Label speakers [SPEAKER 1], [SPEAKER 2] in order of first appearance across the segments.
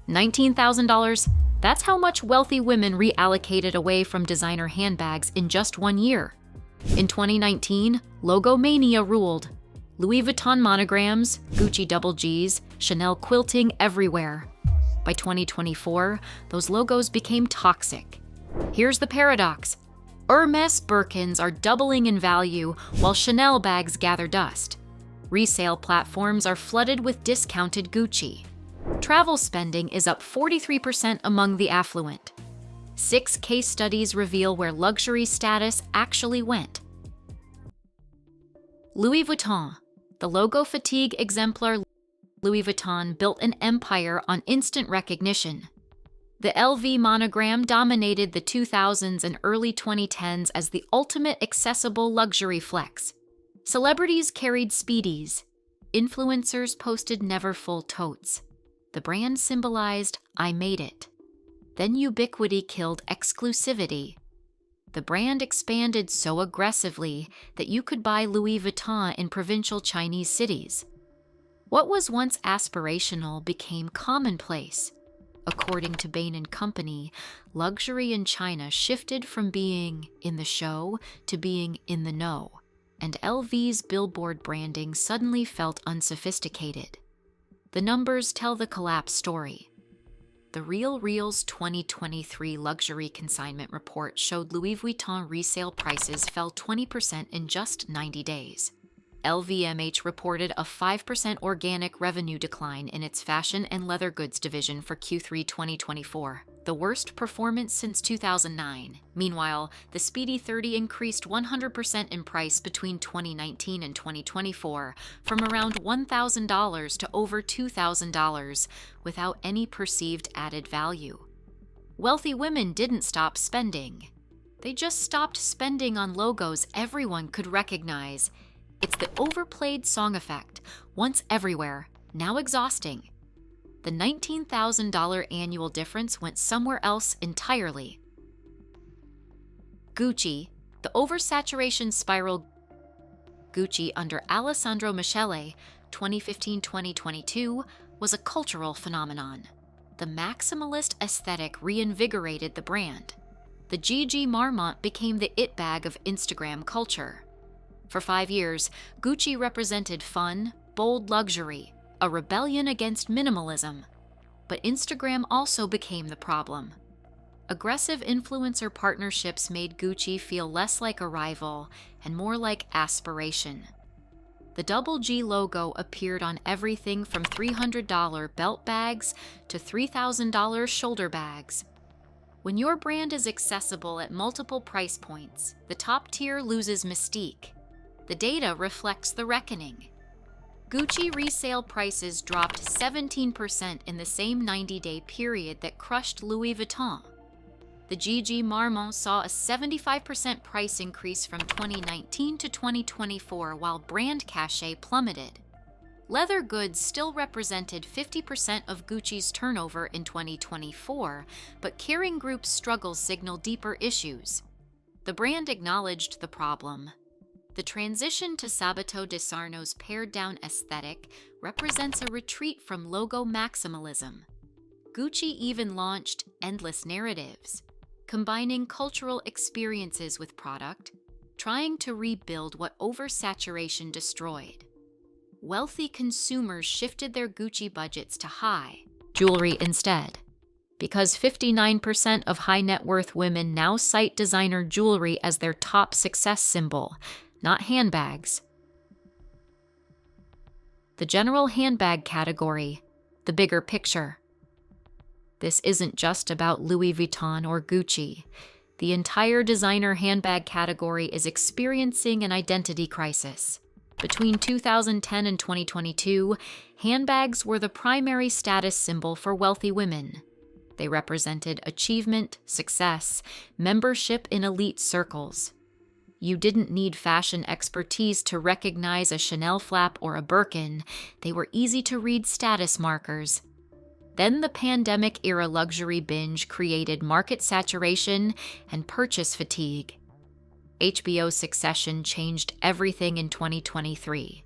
[SPEAKER 1] $19,000, that's how much wealthy women reallocated away from designer handbags in just 1 year. In 2019, logomania ruled. Louis Vuitton monograms, Gucci double Gs, Chanel quilting everywhere. By 2024, those logos became toxic. Here's the paradox. Hermes Birkins are doubling in value while Chanel bags gather dust. Resale platforms are flooded with discounted Gucci. Travel spending is up 43% among the affluent. 6 case studies reveal where luxury status actually went. Louis Vuitton. The logo fatigue exemplar Louis Vuitton built an empire on instant recognition. The LV monogram dominated the 2000s and early 2010s as the ultimate accessible luxury flex. Celebrities carried Speedies. Influencers posted Neverfull totes. The brand symbolized, "I made it." Then ubiquity killed exclusivity. The brand expanded so aggressively that you could buy Louis Vuitton in provincial Chinese cities. What was once aspirational became commonplace. According to Bain & Company, luxury in China shifted from being in the show to being in the know, and LV's billboard branding suddenly felt unsophisticated. The numbers tell the collapse story. The RealReal's 2023 luxury consignment report showed Louis Vuitton resale prices fell 20% in just 90 days. LVMH reported a 5% organic revenue decline in its fashion and leather goods division for Q3 2024, the worst performance since 2009. Meanwhile, the Speedy 30 increased 100% in price between 2019 and 2024, from around $1,000 to over $2,000, without any perceived added value. Wealthy women didn't stop spending. They just stopped spending on logos everyone could recognize. It's the overplayed song effect, once everywhere, now exhausting. The $19,000 annual difference went somewhere else entirely. Gucci, the oversaturation spiral. Gucci under Alessandro Michele, 2015-2022, was a cultural phenomenon. The maximalist aesthetic reinvigorated the brand. The Gigi Marmont became the it bag of Instagram culture. For 5 years, Gucci represented fun, bold luxury, a rebellion against minimalism. But Instagram also became the problem. Aggressive influencer partnerships made Gucci feel less like a rival and more like aspiration. The double G logo appeared on everything from $300 belt bags to $3,000 shoulder bags. When your brand is accessible at multiple price points, the top tier loses mystique. The data reflects the reckoning. Gucci resale prices dropped 17% in the same 90-day period that crushed Louis Vuitton. The Gigi Marmont saw a 75% price increase from 2019 to 2024 while brand cachet plummeted. Leather goods still represented 50% of Gucci's turnover in 2024, but Kering Group's struggles signal deeper issues. The brand acknowledged the problem. The transition to Sabato de Sarno's pared-down aesthetic represents a retreat from logo maximalism. Gucci even launched Endless Narratives, combining cultural experiences with product, trying to rebuild what oversaturation destroyed. Wealthy consumers shifted their Gucci budgets to high jewelry instead, because 59% of high-net-worth women now cite designer jewelry as their top success symbol, not handbags. The general handbag category, the bigger picture. This isn't just about Louis Vuitton or Gucci. The entire designer handbag category is experiencing an identity crisis. Between 2010 and 2022, handbags were the primary status symbol for wealthy women. They represented achievement, success, membership in elite circles. You didn't need fashion expertise to recognize a Chanel flap or a Birkin. They were easy-to-read status markers. Then the pandemic-era luxury binge created market saturation and purchase fatigue. HBO Succession changed everything in 2023.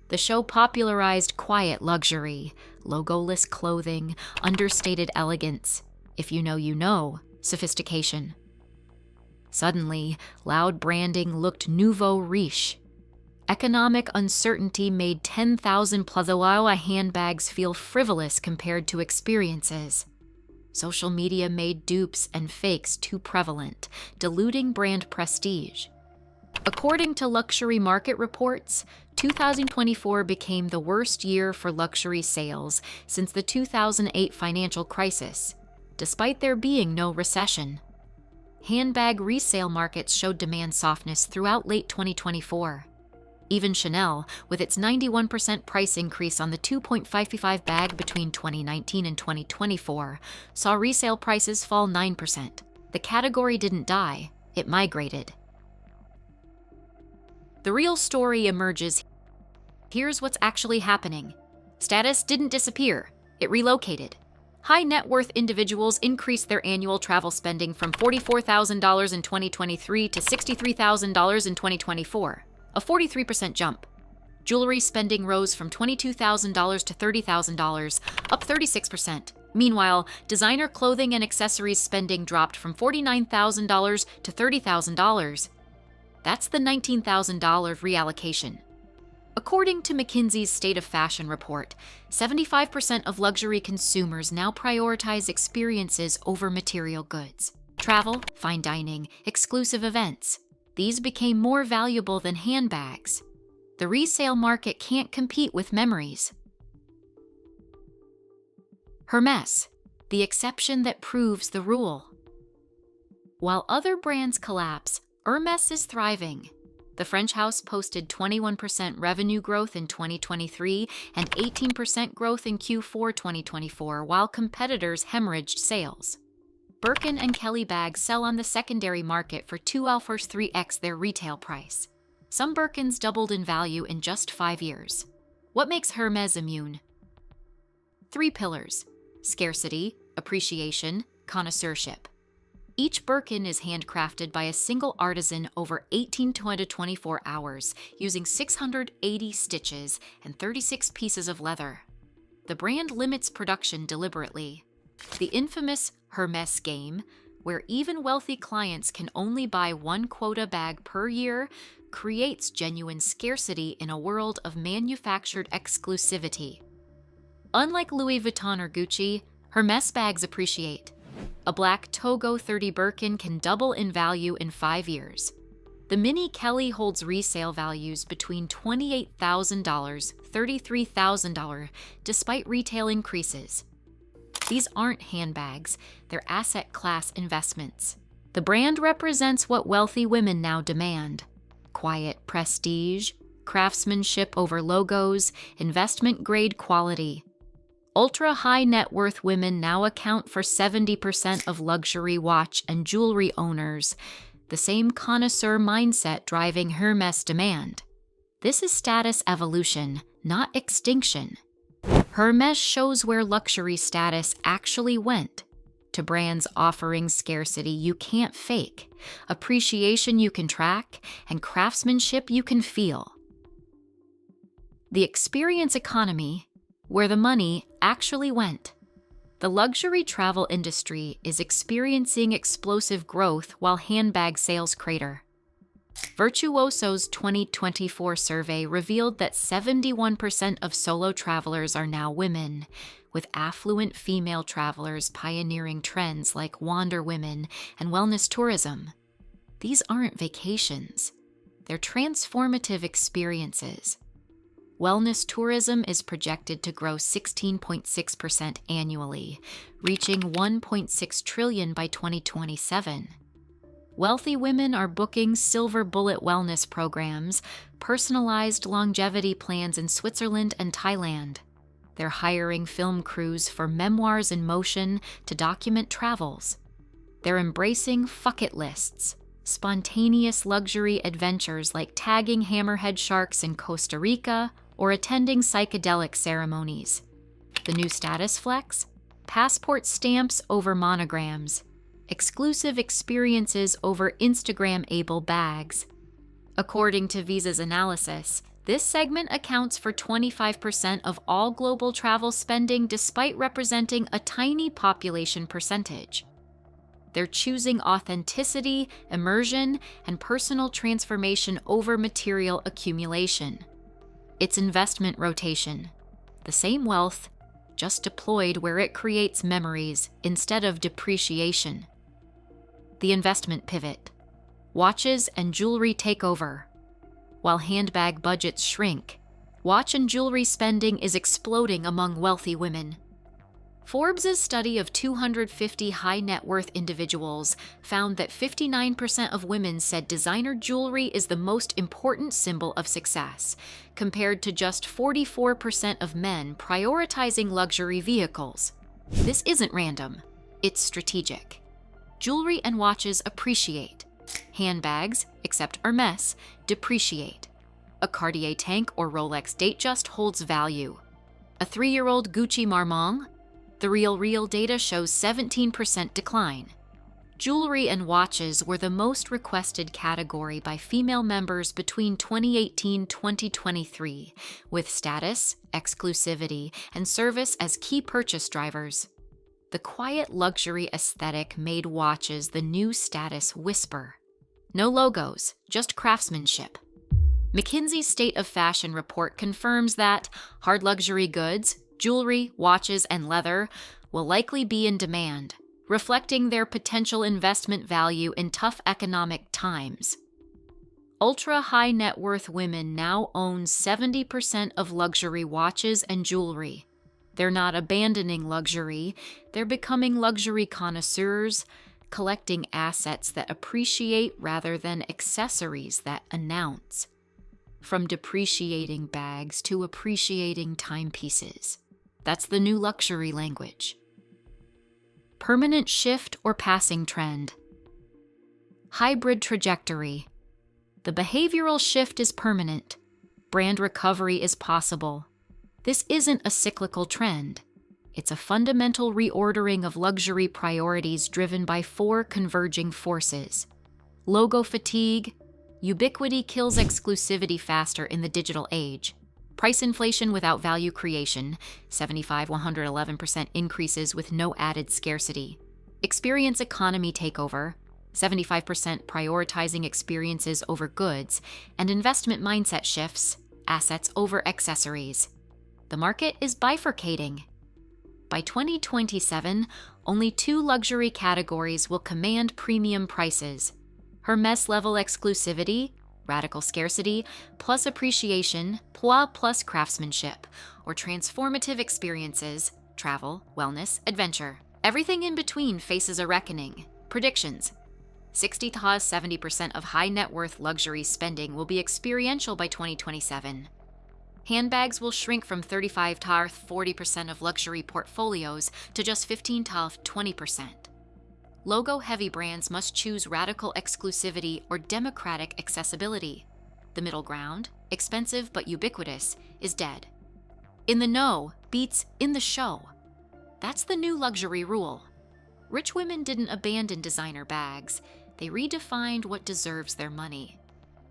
[SPEAKER 1] The show popularized quiet luxury, logoless clothing, understated elegance, if you know, sophistication. Suddenly, loud branding looked nouveau riche. Economic uncertainty made 10,000 Plazawawa handbags feel frivolous compared to experiences. Social media made dupes and fakes too prevalent, diluting brand prestige. According to luxury market reports, 2024 became the worst year for luxury sales since the 2008 financial crisis, despite there being no recession. Handbag resale markets showed demand softness throughout late 2024. Even Chanel, with its 91% price increase on the 2.55 bag between 2019 and 2024, saw resale prices fall 9%. The category didn't die, it migrated. The real story emerges. Here's what's actually happening. Status didn't disappear, it relocated. High net worth individuals increased their annual travel spending from $44,000 in 2023 to $63,000 in 2024, a 43% jump. Jewelry spending rose from $22,000 to $30,000, up 36%. Meanwhile, designer clothing and accessories spending dropped from $49,000 to $30,000. That's the $19,000 reallocation. According to McKinsey's State of Fashion report, 75% of luxury consumers now prioritize experiences over material goods. Travel, fine dining, exclusive events. These became more valuable than handbags. The resale market can't compete with memories. Hermès, the exception that proves the rule. While other brands collapse, Hermès is thriving. The French house posted 21% revenue growth in 2023 and 18% growth in Q4 2024, while competitors hemorrhaged sales. Birkin and Kelly bags sell on the secondary market for 3x their retail price. Some Birkins doubled in value in just 5 years. What makes Hermès immune? 3 pillars: scarcity, appreciation, connoisseurship. Each Birkin is handcrafted by a single artisan over 18 to 24 hours, using 680 stitches and 36 pieces of leather. The brand limits production deliberately. The infamous Hermès game, where even wealthy clients can only buy 1 quota bag per year, creates genuine scarcity in a world of manufactured exclusivity. Unlike Louis Vuitton or Gucci, Hermès bags appreciate. A black Togo 30 Birkin can double in value in 5 years. The Mini Kelly holds resale values between $28,000, $33,000, despite retail increases. These aren't handbags, they're asset class investments. The brand represents what wealthy women now demand: quiet prestige, craftsmanship over logos, investment-grade quality. Ultra-high net worth women now account for 70% of luxury watch and jewelry owners, the same connoisseur mindset driving Hermès demand. This is status evolution, not extinction. Hermès shows where luxury status actually went: to brands offering scarcity you can't fake, appreciation you can track, and craftsmanship you can feel. The experience economy, where the money actually went. The luxury travel industry is experiencing explosive growth while handbag sales crater. Virtuoso's 2024 survey revealed that 71% of solo travelers are now women, with affluent female travelers pioneering trends like wander women and wellness tourism. These aren't vacations, they're transformative experiences. Wellness tourism is projected to grow 16.6% annually, reaching $1.6 trillion by 2027. Wealthy women are booking silver bullet wellness programs, personalized longevity plans in Switzerland and Thailand. They're hiring film crews for Memoirs in Motion to document travels. They're embracing fuck it lists, spontaneous luxury adventures like tagging hammerhead sharks in Costa Rica or attending psychedelic ceremonies. The new status flex? Passport stamps over monograms. Exclusive experiences over Instagram-able bags. According to Visa's analysis, This segment accounts for 25% of all global travel spending despite representing a tiny population percentage. They're choosing authenticity, immersion, and personal transformation over material accumulation. It's investment rotation. The same wealth, just deployed where it creates memories instead of depreciation. The investment pivot. Watches and jewelry take over. While handbag budgets shrink, watch and jewelry spending is exploding among wealthy women. Forbes' study of 250 high-net-worth individuals found that 59% of women said designer jewelry is the most important symbol of success, compared to just 44% of men prioritizing luxury vehicles. This isn't random, it's strategic. Jewelry and watches appreciate. Handbags, except Hermès, depreciate. A Cartier tank or Rolex Datejust holds value. A 3-year-old Gucci Marmont? The Real data shows 17% decline. Jewelry and watches were the most requested category by female members between 2018-2023, with status, exclusivity, and service as key purchase drivers. The quiet luxury aesthetic made watches the new status whisper. No logos, just craftsmanship. McKinsey's State of Fashion report confirms that hard luxury goods, jewelry, watches, and leather will likely be in demand, reflecting their potential investment value in tough economic times. Ultra-high net worth women now own 70% of luxury watches and jewelry. They're not abandoning luxury, they're becoming luxury connoisseurs, collecting assets that appreciate rather than accessories that announce. From depreciating bags to appreciating timepieces. That's the new luxury language. Permanent shift or passing trend. Hybrid trajectory. The behavioral shift is permanent. Brand recovery is possible. This isn't a cyclical trend. It's a fundamental reordering of luxury priorities driven by 4 converging forces. Logo fatigue. Ubiquity kills exclusivity faster in the digital age. Price inflation without value creation, 111% increases with no added scarcity. Experience economy takeover, 75% prioritizing experiences over goods, and investment mindset shifts, assets over accessories. The market is bifurcating. By 2027, only 2 luxury categories will command premium prices. Hermès-level exclusivity, radical scarcity, plus appreciation, plus craftsmanship, or transformative experiences, travel, wellness, adventure. Everything in between faces a reckoning. Predictions. 60-70% of high net worth luxury spending will be experiential by 2027. Handbags will shrink from 35-40% of luxury portfolios to just 15-20%. Logo-heavy brands must choose radical exclusivity or democratic accessibility. The middle ground, expensive but ubiquitous, is dead. In the know beats in the show. That's the new luxury rule. Rich women didn't abandon designer bags. They redefined what deserves their money.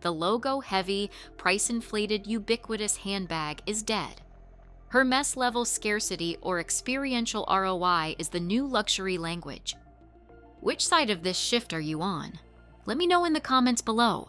[SPEAKER 1] The logo-heavy, price-inflated, ubiquitous handbag is dead. Hermès-level scarcity or experiential ROI is the new luxury language. Which side of this shift are you on? Let me know in the comments below.